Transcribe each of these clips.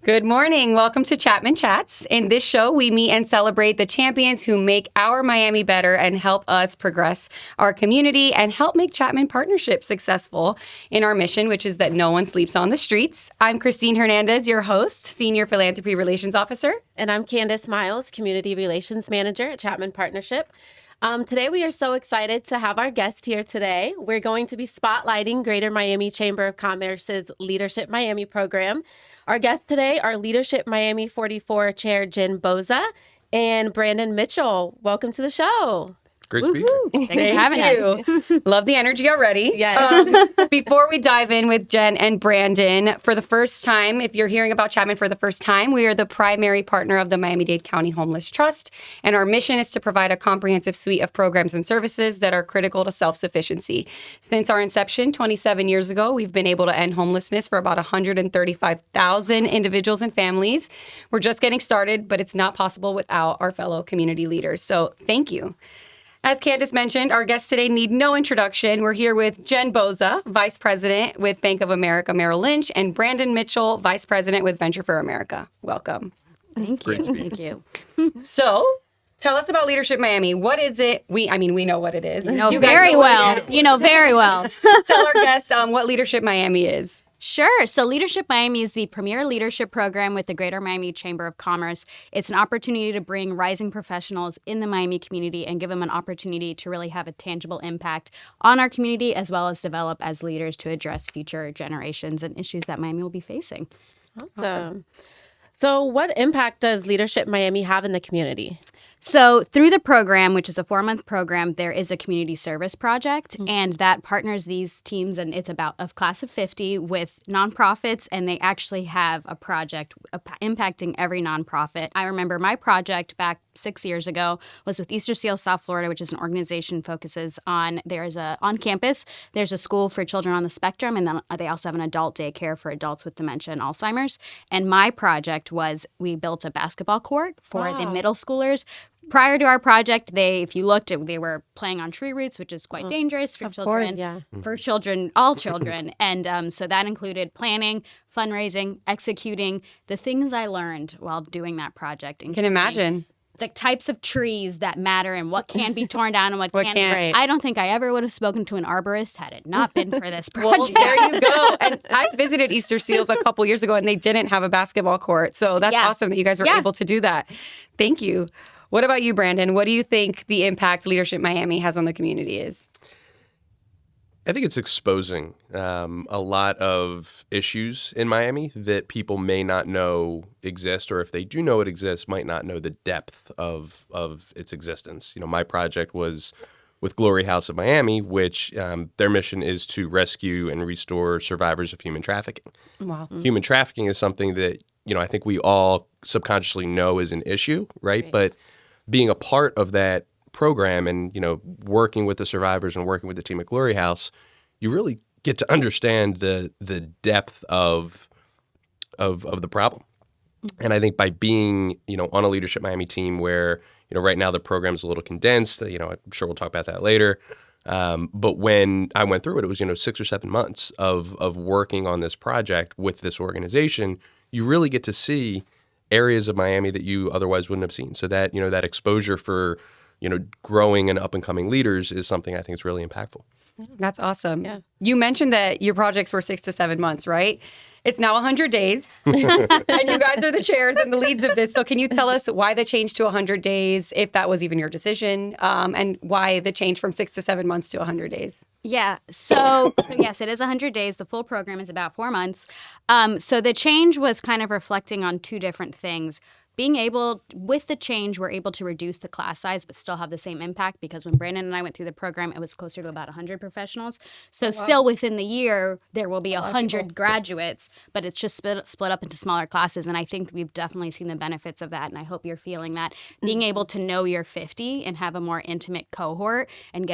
Good morning. Welcome to Chapman Chats. In this show, we meet and celebrate the champions who make our Miami better and help us progress our community and help make Chapman Partnership successful in our mission, which is that no one sleeps on the streets. I'm Cristine Hernandez, your host, Senior Philanthropy Relations Officer. And I'm Candice, Myles, Community Relations Manager at Chapman Partnership. Today, we are so excited to have our guest here today. We're going to be spotlighting Greater Miami Chamber of Commerce's Leadership Miami program. Our guests today are Leadership Miami 44 Chair Jeni Bouza and Brandon Mitchell. Welcome to the show. Great to be here. Thanks for having us. Love the energy already. Yes. Before we dive in with Jen and Brandon, for the first time, if you're hearing about Chapman for the first time, we are the primary partner of the Miami-Dade County Homeless Trust, and our mission is to provide a comprehensive suite of programs and services that are critical to self-sufficiency. Since our inception 27 years ago, we've been able to end homelessness for about 135,000 individuals and families. We're just getting started, but it's not possible without our fellow community leaders. So thank you. As Candice mentioned, our guests today need no introduction. We're here with Jeni Bouza, Vice President with Bank of America Merrill Lynch, and Brandon Mitchell, Vice President with Venture for America. Welcome. Thank you. Thank you. So, tell us about Leadership Miami. What is it? We know what it is. You know very well. Tell our guests what Leadership Miami is. Sure. So Leadership Miami is the premier leadership program with the Greater Miami Chamber of Commerce. It's an opportunity to bring rising professionals in the Miami community and give them an opportunity to really have a tangible impact on our community, as well as develop as leaders to address future generations and issues that Miami will be facing. Awesome. So what impact does Leadership Miami have in the community? So through the program, which is a 4-month program, there is a community service project, and that partners these teams, and it's about a class of 50 with nonprofits, and they actually have a project impacting every nonprofit. I remember my project back 6 years ago was with Easter Seals South Florida, which is an organization focuses on, on campus, there's a school for children on the spectrum, and then they also have an adult daycare for adults with dementia and Alzheimer's. And my project was we built a basketball court for the middle schoolers. Prior to our project, if you looked, they were playing on tree roots, which is quite dangerous for children. For children, all children. And so that included planning, fundraising, executing the things I learned while doing that project. Can imagine. The types of trees that matter and what can be torn down and what can't. Right. I don't think I ever would have spoken to an arborist had it not been for this project. Well, there you go. And I visited Easter Seals a couple years ago, and they didn't have a basketball court. So that's awesome that you guys were able to do that. Thank you. What about you, Brandon? What do you think the impact Leadership Miami has on the community is? I think it's exposing a lot of issues in Miami that people may not know exist, or if they do know it exists, might not know the depth of its existence. You know, my project was with Glory House of Miami, which their mission is to rescue and restore survivors of human trafficking. Wow. Human trafficking is something that, you know, I think we all subconsciously know is an issue, right? But being a part of that program and, you know, working with the survivors and working with the team at Glory House, you really get to understand the depth of the problem. And I think by being, you know, on a Leadership Miami team where, you know, right now the program's a little condensed, you know, I'm sure we'll talk about that later. But when I went through it, it was, you know, 6 or 7 months of working on this project with this organization. You really get to see areas of Miami that you otherwise wouldn't have seen. So that, you know, that exposure for, you know, growing and up and coming leaders is something I think is really impactful. That's awesome. Yeah. You mentioned that your projects were 6 to 7 months, right? It's now 100 days, and you guys are the chairs and the leads of this. So can you tell us why the change to 100 days, if that was even your decision, and why the change from 6 to 7 months to 100 days? Yeah. So yes, it is 100 days. The full program is about 4 months. So the change was kind of reflecting on two different things. With the change, we're able to reduce the class size but still have the same impact, because when Brandon and I went through the program, it was closer to about 100 professionals. So still within the year, there will be 100 graduates, but it's just split up into smaller classes. And I think we've definitely seen the benefits of that. And I hope you're feeling that. Being able to know your 50 and have a more intimate cohort and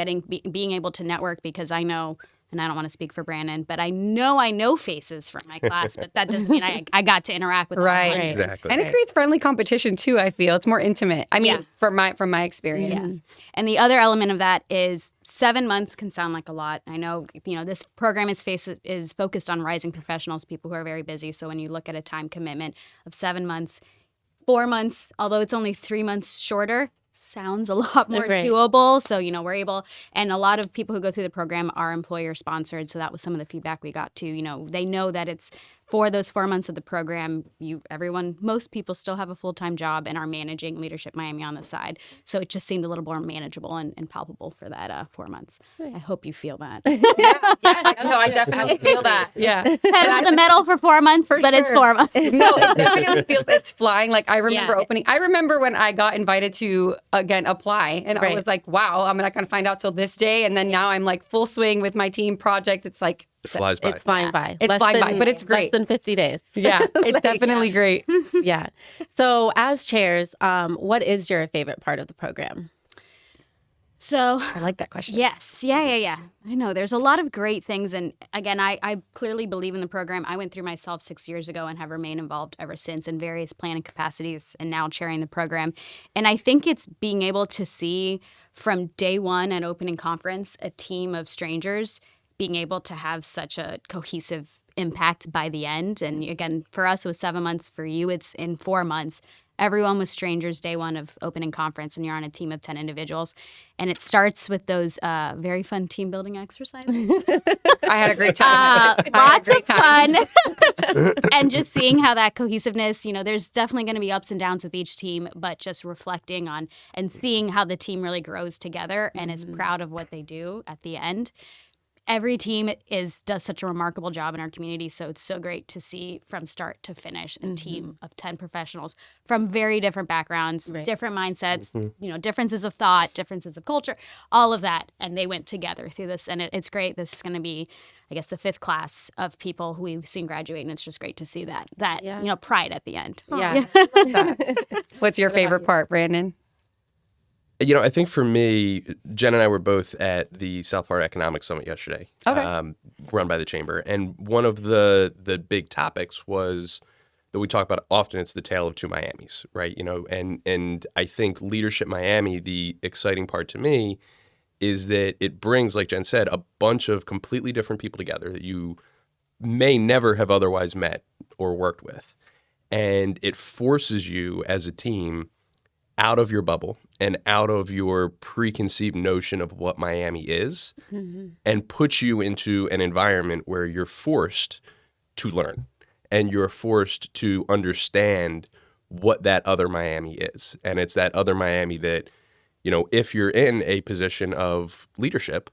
being able to network, because I know and I don't want to speak for Brandon, but I know faces from my class, but that doesn't mean I got to interact with all Right. 100. Exactly. And it creates friendly competition too, I feel. It's more intimate. I mean, Yeah. from my experience. Yeah. And the other element of that is 7 months can sound like a lot. I know, this program is focused on rising professionals, people who are very busy. So when you look at a time commitment of 7 months, 4 months, although it's only 3 months shorter, sounds a lot more Right. doable. So, we're able, and a lot of people who go through the program are employer sponsored. So that was some of the feedback we got too. They know that it's for those 4 months of the program, most people still have a full-time job and are managing Leadership Miami on the side. So it just seemed a little more manageable and palpable for that 4 months. I hope you feel that. No, I definitely feel that. Yeah. Pedal to the metal for 4 months, but it's 4 months. No, it definitely feels it's flying. Like I remember Yeah. opening. I remember when I got invited to again apply, and I Right. was like, "Wow, I'm not going to find out till this day." And then now I'm like full swing with my team project. It's like, It flies by. It's flying by. It's flying by, but it's great. Less than 50 days. yeah, it's definitely great. Yeah. So as chairs, what is your favorite part of the program? So I like that question. yes, yeah. I know there's a lot of great things, and again, I clearly believe in the program. I went through myself 6 years ago and have remained involved ever since in various planning capacities, and now chairing the program. And I think it's being able to see from day one at opening conference a team of strangers being able to have such a cohesive impact by the end. And again, for us, it was 7 months. For you, it's in 4 months. Everyone was strangers day one of opening conference, and you're on a team of 10 individuals. And it starts with those very fun team building exercises. I had a great time. Lots of fun. And just seeing how that cohesiveness, there's definitely going to be ups and downs with each team, but just reflecting on and seeing how the team really grows together and is proud of what they do at the end. Every team does such a remarkable job in our community, so it's so great to see from start to finish a team of 10 professionals from very different backgrounds, different mindsets, differences of thought, differences of culture, all of that, and they went together through this, and it's great. This is going to be, I guess, the 5th class of people who we've seen graduate, and it's just great to see that pride at the end. Yeah. What's your favorite part, Brandon? I think for me, Jen and I were both at the South Florida Economic Summit yesterday, run by the Chamber. And one of the big topics was that we talk about often, it's the tale of two Miamis, right? And I think Leadership Miami, the exciting part to me is that it brings, like Jen said, a bunch of completely different people together that you may never have otherwise met or worked with. And it forces you as a team out of your bubble and out of your preconceived notion of what Miami is and puts you into an environment where you're forced to learn and you're forced to understand what that other Miami is. And it's that other Miami that, if you're in a position of leadership,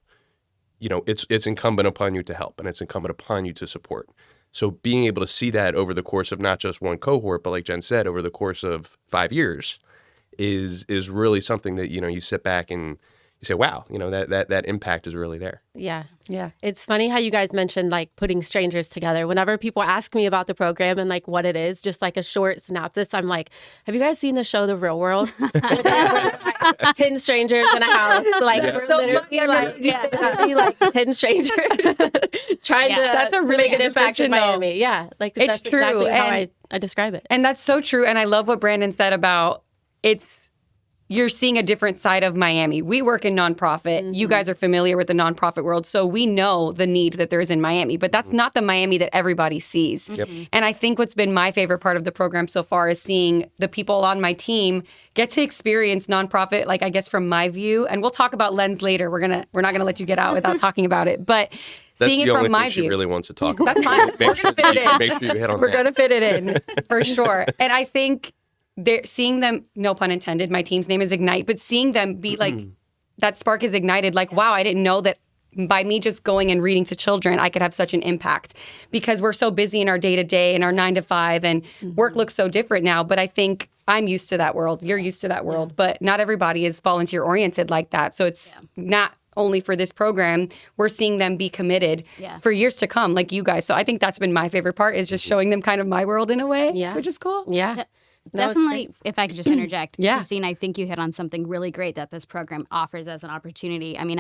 it's incumbent upon you to help and it's incumbent upon you to support. So being able to see that over the course of not just one cohort, but like Jen said, over the course of 5 years, is really something that you sit back and you say, wow, that impact is really there. Yeah. Yeah. It's funny how you guys mentioned like putting strangers together. Whenever people ask me about the program and like what it is, just like a short synopsis, I'm like, have you guys seen the show The Real World? 10 strangers in a house. Like, we're literally like 10 strangers trying to That's a really make an good impact in description, though. Miami. Yeah. Like It's that's true, exactly how and- I describe it. And that's so true. And I love what Brandon said about you're seeing a different side of Miami. We work in nonprofit. You guys are familiar with the nonprofit world, so we know the need that there is in Miami, but that's not the Miami that everybody sees. Yep. And I think what's been my favorite part of the program so far is seeing the people on my team get to experience nonprofit, like I guess from my view. And we'll talk about Lens later. We're not gonna let you get out without talking about it. But That's seeing the it only from my thing she view. really wants to talk about. That's fine. We're gonna fit it in. Make sure you hit on We're that. going to fit it in for sure. And I think seeing them, no pun intended, my team's name is Ignite, but seeing them be like, that spark is ignited, like, wow, I didn't know that by me just going and reading to children, I could have such an impact because we're so busy in our day to day and our 9 to 5 and work looks so different now. But I think I'm used to that world. You're used to that world, but not everybody is volunteer oriented like that. So it's not only for this program, we're seeing them be committed for years to come, like you guys. So I think that's been my favorite part is just showing them kind of my world in a way, which is cool. Yeah. Definitely, if I could just interject, Yeah. Cristine, I think you hit on something really great that this program offers as an opportunity. I mean,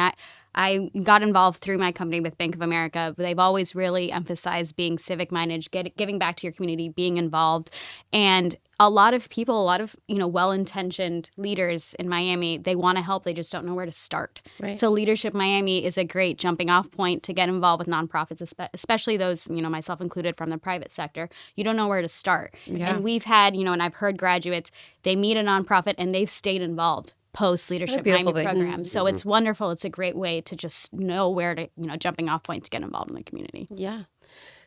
I got involved through my company with Bank of America. They've always really emphasized being civic-minded, giving back to your community, being involved. And a lot of people, a lot of, well-intentioned leaders in Miami, they want to help. They just don't know where to start. Right. So Leadership Miami is a great jumping off point to get involved with nonprofits, especially those, myself included, from the private sector. You don't know where to start. Yeah. And we've had, and I've heard graduates, they meet a nonprofit and they've stayed involved post Leadership Miami program. So it's wonderful. It's a great way to just know where to, jumping off point to get involved in the community. Yeah.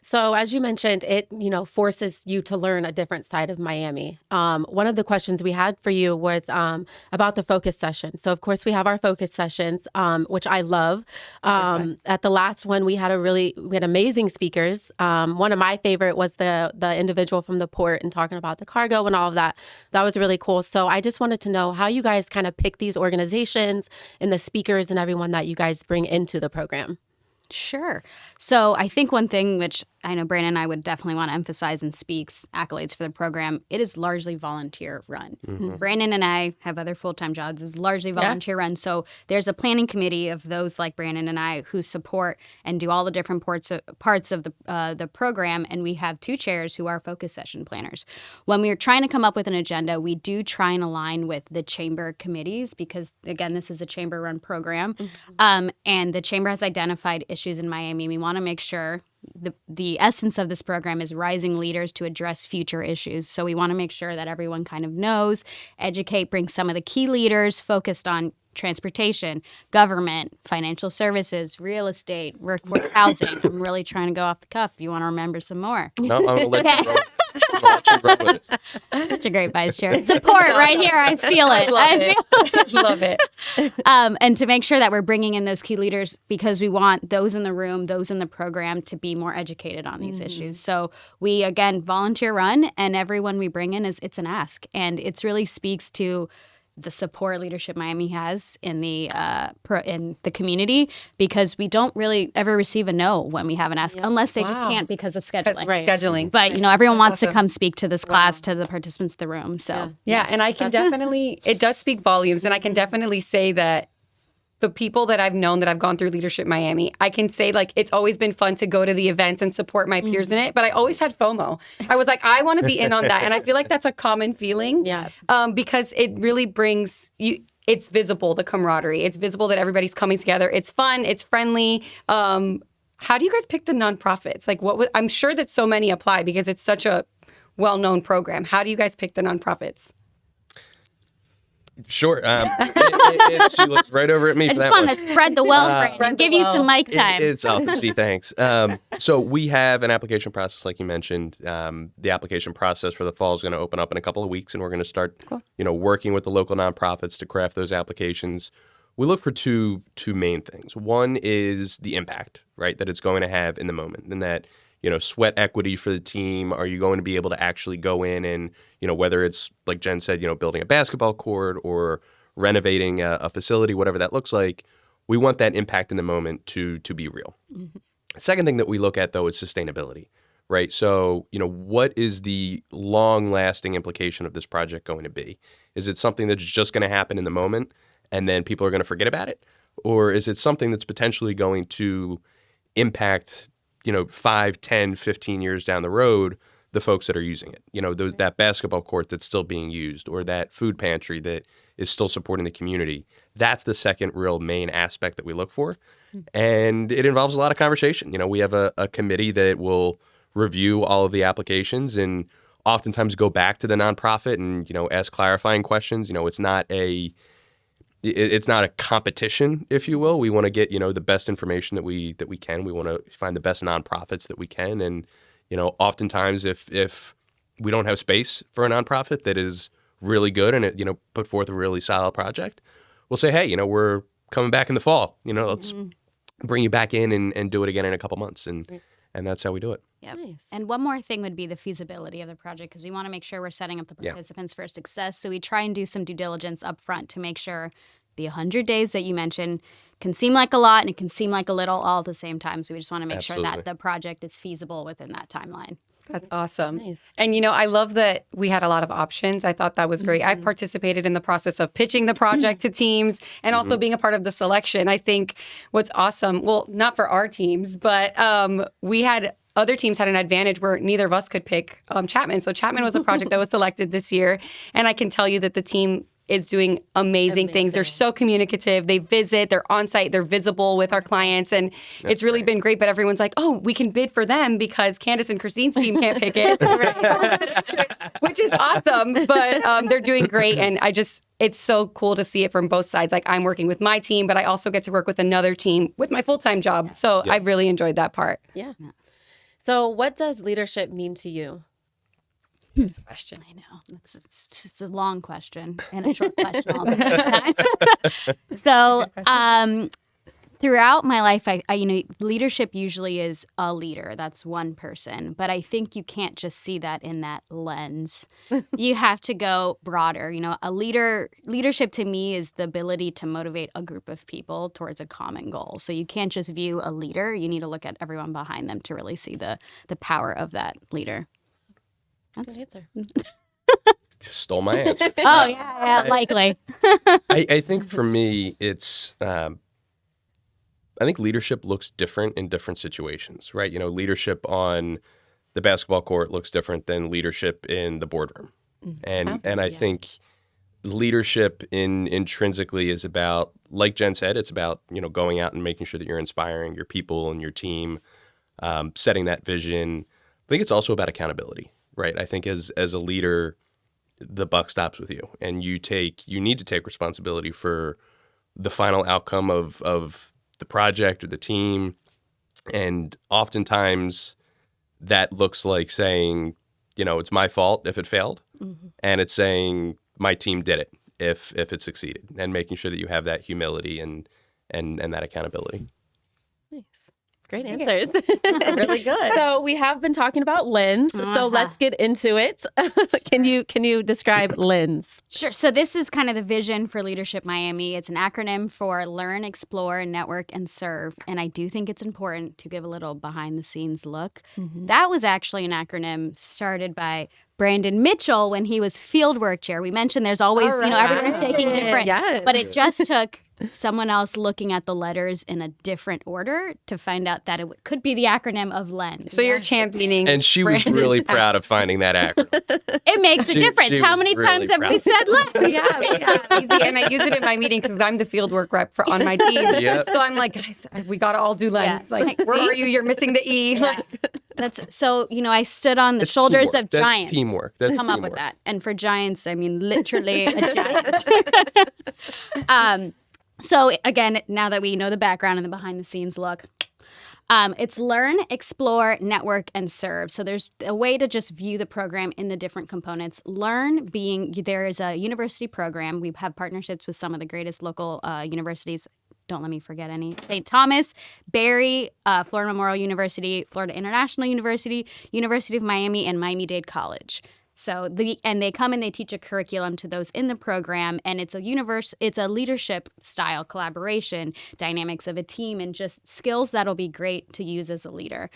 So as you mentioned, it, forces you to learn a different side of Miami. One of the questions we had for you was about the focus session. So of course we have our focus sessions, which I love. At the last one, we had amazing speakers. One of my favorite was the individual from the port and talking about the cargo and all of that. That was really cool. So I just wanted to know how you guys kind of pick these organizations and the speakers and everyone that you guys bring into the program. Sure. So I think one thing which I know Brandon and I would definitely want to emphasize and speaks accolades for the program, it is largely volunteer run. Mm-hmm. Brandon and I have other full-time jobs. It's largely volunteer run. So there's a planning committee of those like Brandon and I who support and do all the different parts of the program. And we have 2 chairs who are focus session planners. When we're trying to come up with an agenda, we do try and align with the chamber committees because, again, this is a chamber-run program. Mm-hmm. And the chamber has identified issues in Miami. We want to make sure the essence of this program is rising leaders to address future issues. So we want to make sure that everyone kind of knows, educate, bring some of the key leaders focused on transportation, government, financial services, real estate, workforce housing. I'm really trying to go off the cuff if you want to remember some more. No, I'm going to let you roll. I'll let you roll with it. Such a great vice chair. Support right here. I feel it. Love it. And to make sure that we're bringing in those key leaders because we want those in the room, those in the program to be more educated on these issues. So we, again, volunteer run, and everyone we bring in it's an ask. And it really speaks to the support Leadership Miami has in the community because we don't really ever receive a no when we have an ask unless they just can't because of scheduling. Right. Scheduling. But everyone wants to come speak to this class to the participants in the room. So yeah, and I can definitely it does speak volumes, and I can definitely say that the people that I've known that I've gone through Leadership Miami, I can say it's always been fun to go to the events and support my peers in it, but I always had FOMO. I was like, I want to be in on that. And I feel like that's a common feeling because it really brings you, it's visible, the camaraderie. It's visible that everybody's coming together. It's fun. It's friendly. How do you guys pick the nonprofits? I'm sure that so many apply because it's such a well-known program. How do you guys pick the nonprofits? Sure. She looks right over at me. I just want to spread the wealth and give you some mic time. Gee, thanks. So we have an application process, like you mentioned. The application process for the fall is going to open up in a couple of weeks, and we're going to start, working with the local nonprofits to craft those applications. We look for two main things. One is the impact, right, that it's going to have in the moment, and that sweat equity for the team. Are you going to be able to actually go in and, whether it's, like Jen said, building a basketball court or renovating a facility, whatever that looks like, we want that impact in the moment to be real. Mm-hmm. The second thing that we look at, though, is sustainability, right? So, what is the long-lasting implication of this project going to be? Is it something that's just going to happen in the moment and then people are going to forget about it? Or is it something that's potentially going to impact 5, 10, 15 years down the road, the folks that are using it, that basketball court that's still being used or that food pantry that is still supporting the community. That's the second real main aspect that we look for. And it involves a lot of conversation. We have a committee that will review all of the applications and oftentimes go back to the nonprofit and, ask clarifying questions. It's not a competition, if you will. We want to get, the best information that we can. We want to find the best nonprofits that we can. And, oftentimes if we don't have space for a nonprofit that is really good and it, put forth a really solid project, we'll say, hey, we're coming back in the fall. Let's bring you back in and do it again in a couple months. And that's how we do it. Yep. Nice. And one more thing would be the feasibility of the project because we want to make sure we're setting up the participants for success. So we try and do some due diligence up front to make sure the 100 days that you mentioned, can seem like a lot and it can seem like a little all at the same time. So we just want to make sure Absolutely. that the project is feasible within that timeline. That's awesome. Nice. And, I love that we had a lot of options. I thought that was great. I've participated in the process of pitching the project to teams and also being a part of the selection. I think what's awesome, well, not for our teams, but we had other teams had an advantage where neither of us could pick Chapman. So Chapman was a project that was selected this year. And I can tell you that the team is doing amazing things. They're so communicative. They visit, they're on site, they're visible with our clients. And it's really been great. But everyone's like, oh, we can bid for them because Candice and Cristine's team can't pick it, which is awesome. But they're doing great. And it's so cool to see it from both sides. Like I'm working with my team, but I also get to work with another team with my full-time job. So I really enjoyed that part. Yeah. So what does leadership mean to you? Question. I know. It's just a long question and a short question all the time. So throughout my life, I leadership usually is a leader. That's one person. But I think you can't just see that in that lens. You have to go broader. Leadership to me is the ability to motivate a group of people towards a common goal. So you can't just view a leader. You need to look at everyone behind them to really see the power of that leader. That's an answer. Stole my answer. Oh, yeah, likely. I think for me, it's I think leadership looks different in different situations, right? Leadership on the basketball court looks different than leadership in the boardroom. And I think leadership intrinsically is about, like Jen said, it's about, going out and making sure that you're inspiring your people and your team, setting that vision. I think it's also about accountability, right? I think as a leader, the buck stops with you, and you need to take responsibility for the final outcome of the project or the team. And oftentimes that looks like saying, it's my fault if it failed. And it's saying my team did it if it succeeded, and making sure that you have that humility and that accountability. Nice. Great answers. Really good. So we have been talking about LENS. So let's get into it. Can you describe LENS? Sure. So this is kind of the vision for Leadership Miami. It's an acronym for Learn, Explore, Network, and Serve. And I do think it's important to give a little behind-the-scenes look. That was actually an acronym started by Brandon Mitchell when he was fieldwork chair. We mentioned there's always, everyone's taking different. Yes. But it just took someone else looking at the letters in a different order to find out that it could be the acronym of LENS. So you're championing. And she was really proud of finding that acronym. It makes a difference. she How was many really times have proud. we said LENS? Yeah, easy. And I use it in my meetings because I'm the fieldwork rep on my team. Yep. So I'm like, guys, we got to all do LENS. Yeah. Like, where are you? You're missing the E. Like, That's so. I stood on the That's shoulders teamwork. of giants. That's teamwork. That's Come up teamwork. with that. And for giants, I mean literally a giant. So again, now that we know the background and the behind the scenes look, it's learn, explore, network, and serve. So there's a way to just view the program in the different components. Learn being there is a university program. We have partnerships with some of the greatest local universities. Don't let me forget any. St. Thomas, Barry, Florida Memorial University, Florida International University, University of Miami, and Miami-Dade College. So they come and they teach a curriculum to those in the program, and it's a leadership style collaboration, dynamics of a team, and just skills that'll be great to use as a leader.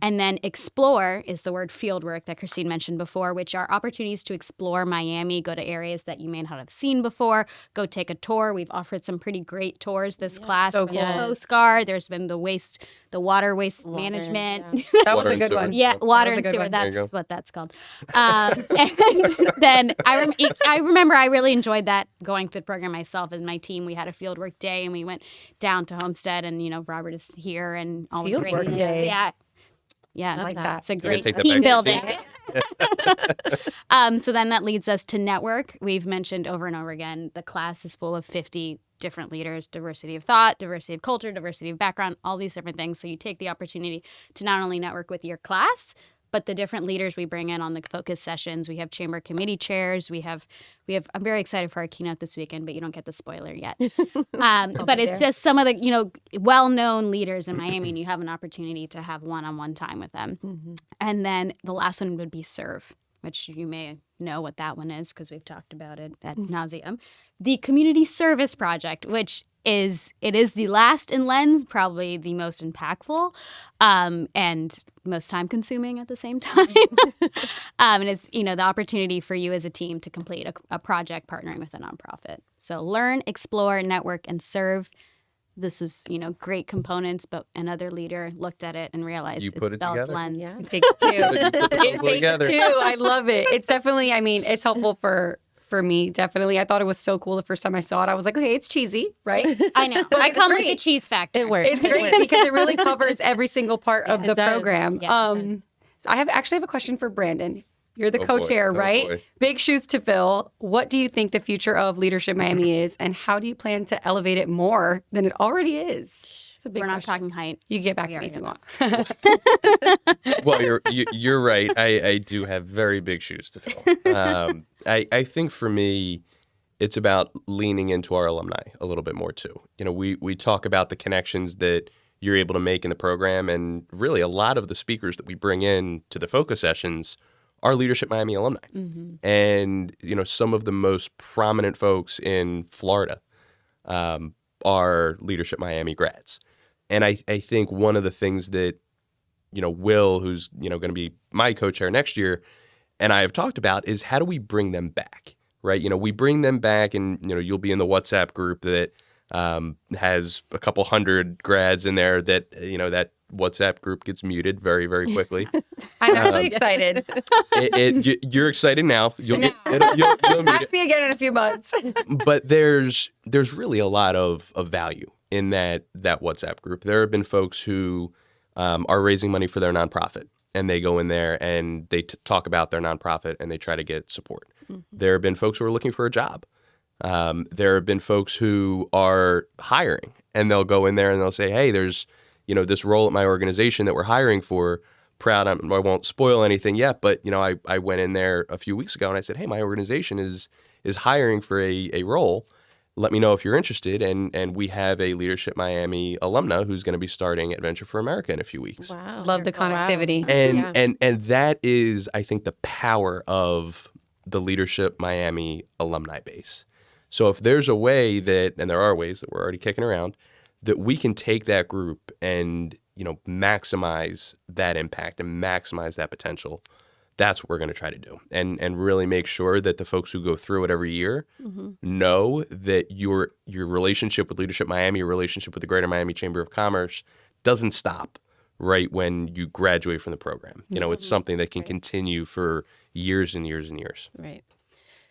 And then explore is the word fieldwork that Cristine mentioned before, which are opportunities to explore Miami, go to areas that you may not have seen before, go take a tour. We've offered some pretty great tours this class. so The cool. Coast Guard. There's been the water waste management. that was Water a and good sewer. one. Yeah, water was a and good sewer. one. There you That's go. what that's called. And then I remember I really enjoyed that going through the program myself and my team. We had a fieldwork day and we went down to Homestead, and Robert is here and all the great Fieldwork leaders. day. Yeah, I like that. It's a gonna great take that team back to your building. So then that leads us to network. We've mentioned over and over again, the class is full of 50 different leaders, diversity of thought, diversity of culture, diversity of background, all these different things. So you take the opportunity to not only network with your class, but the different leaders we bring in on the focus sessions. We have chamber committee chairs. We have. I'm very excited for our keynote this weekend, but you don't get the spoiler yet. But it's just some of the well-known leaders in Miami, and you have an opportunity to have one-on-one time with them. And then the last one would be serve, which you may know what that one is because we've talked about it ad nauseum. The Community Service Project, which it is the last in lens, probably the most impactful, and most time consuming at the same time. And it's, the opportunity for you as a team to complete a project partnering with a nonprofit. So learn, explore, network, and serve. This was, great components, but another leader looked at it and realized You put it together. lens. Yeah. It takes two. You put the It puzzle takes together. two. I love it. It's definitely, it's helpful for me, definitely. I thought it was so cool the first time I saw it. I was like, okay, it's cheesy, right? I know. But I it's come with great. the cheese factor. It works. It's great because it really covers every single part of It the does. program. Yeah, it I actually have a question for Brandon. You're the Oh, boy. co-chair, Oh, right? boy. Big shoes to fill. What do you think the future of Leadership Miami is, and how do you plan to elevate it more than it already is? It's a big We're not question. talking height. You can get back We to me if you already want. Well, you're right. I do have very big shoes to fill. I think for me, it's about leaning into our alumni a little bit more too. We talk about the connections that you're able to make in the program, and really a lot of the speakers that we bring in to the focus sessions are Leadership Miami alumni. And some of the most prominent folks in Florida are Leadership Miami grads. And I think one of the things that Will, who's going to be my co-chair next year, and I have talked about is how do we bring them back, right? We bring them back, and you'll be in the WhatsApp group that has a couple hundred grads in there. That that WhatsApp group gets muted very, very quickly. I'm actually excited. You're excited now. You'll mute Ask me again in a few months. but there's really a lot of value in that WhatsApp group. There have been folks who are raising money for their nonprofit, and they go in there and they talk about their nonprofit and they try to get support. There have been folks who are looking for a job. There have been folks who are hiring, and they'll go in there and they'll say, hey, there's this role at my organization that we're hiring for. I won't spoil anything yet, but I went in there a few weeks ago and I said, hey, my organization is hiring for a role. Let me know if you're interested. And we have a Leadership Miami alumna who's going to be starting at Venture for America in a few weeks. Wow. Love the connectivity. And that is, I think, the power of the Leadership Miami alumni base. So if there's a way that, and there are ways that we're already kicking around, that we can take that group and maximize that impact and maximize that potential, that's what we're going to try to do, and really make sure that the folks who go through it every year know that your relationship with Leadership Miami, your relationship with the Greater Miami Chamber of Commerce doesn't stop right when you graduate from the program. It's something that can continue for years and years and years. Right.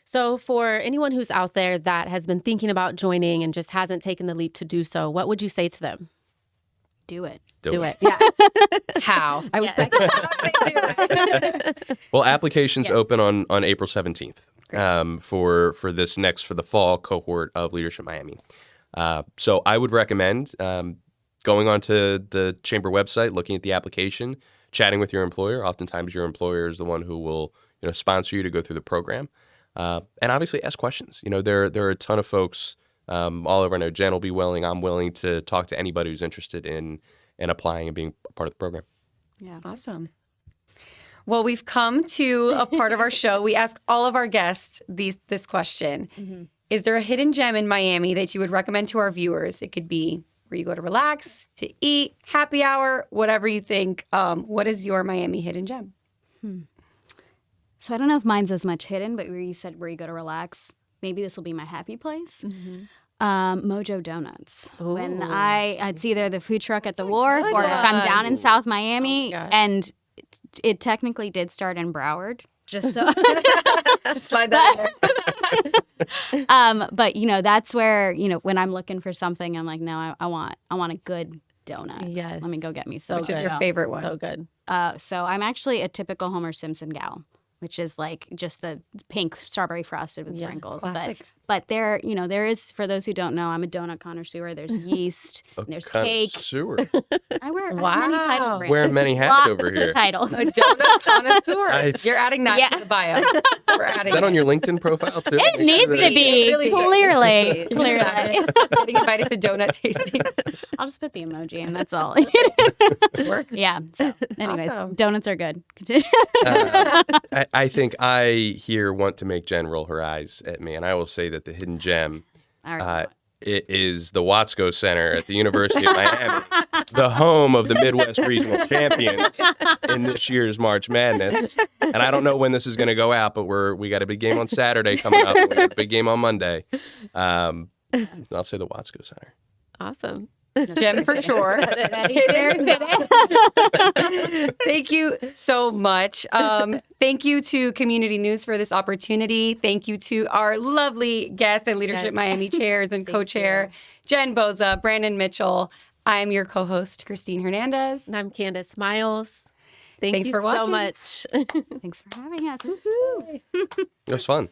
So for anyone who's out there that has been thinking about joining and just hasn't taken the leap to do so, what would you say to them? Do it. Do it. Yeah. How? I would say Well, applications open on April 17th for the fall cohort of Leadership Miami. So I would recommend going onto the chamber website, looking at the application, chatting with your employer. Oftentimes your employer is the one who will sponsor you to go through the program. And obviously ask questions. There are a ton of folks all over. I know Jen will be willing. I'm willing to talk to anybody who's interested in applying and being a part of the program. Yeah. Awesome. Well, we've come to a part of our show. We ask all of our guests this question. Is there a hidden gem in Miami that you would recommend to our viewers? It could be where you go to relax, to eat, happy hour, whatever you think. What is your Miami hidden gem? So I don't know if mine's as much hidden, but where you said where you go to relax, maybe this will be my happy place. Mojo Donuts. When it's either the food truck at the wharf or if I'm down in South Miami, and it technically did start in Broward. Just so Slide that in there. but that's where when I'm looking for something, I'm like, no, I want a good donut. Yes. Let me go get me So some. Which is good. your favorite one? So good. So I'm actually a typical Homer Simpson gal, which is like just the pink strawberry frosted with sprinkles. Classic. But there, there is, for those who don't know, I'm a donut connoisseur. There's yeast, and there's cake. Connoisseur. I wear many titles. Brandon. Wearing many hats Lots over of here. titles. A donut connoisseur. You're You're adding that to the bio. We're adding Is that on your LinkedIn profile too? It needs to be, really clearly. Getting invited to donut tasting. I'll just put the emoji in, that's all. Works. Yeah. So, anyways, Awesome. donuts are good. I think I here want to make Jen roll her eyes at me, and I will say that the hidden gem All right. It is the Watsco Center at the University of Miami, the home of the Midwest Regional Champions in this year's March Madness. And I don't know when this is going to go out, but we got a big game on Saturday coming up. We got a big game on Monday. I'll say the Watsco Center. Awesome. Jen for sure. Thank you so much. Thank you to Community News for this opportunity. Thank you to our lovely guests and Leadership Miami chairs and co-chair, Jen Bouza, Brandon Mitchell. I'm your co-host, Cristine Hernandez. And I'm Candice Myles. Thanks for so watching. much. Thanks for having us. It was fun.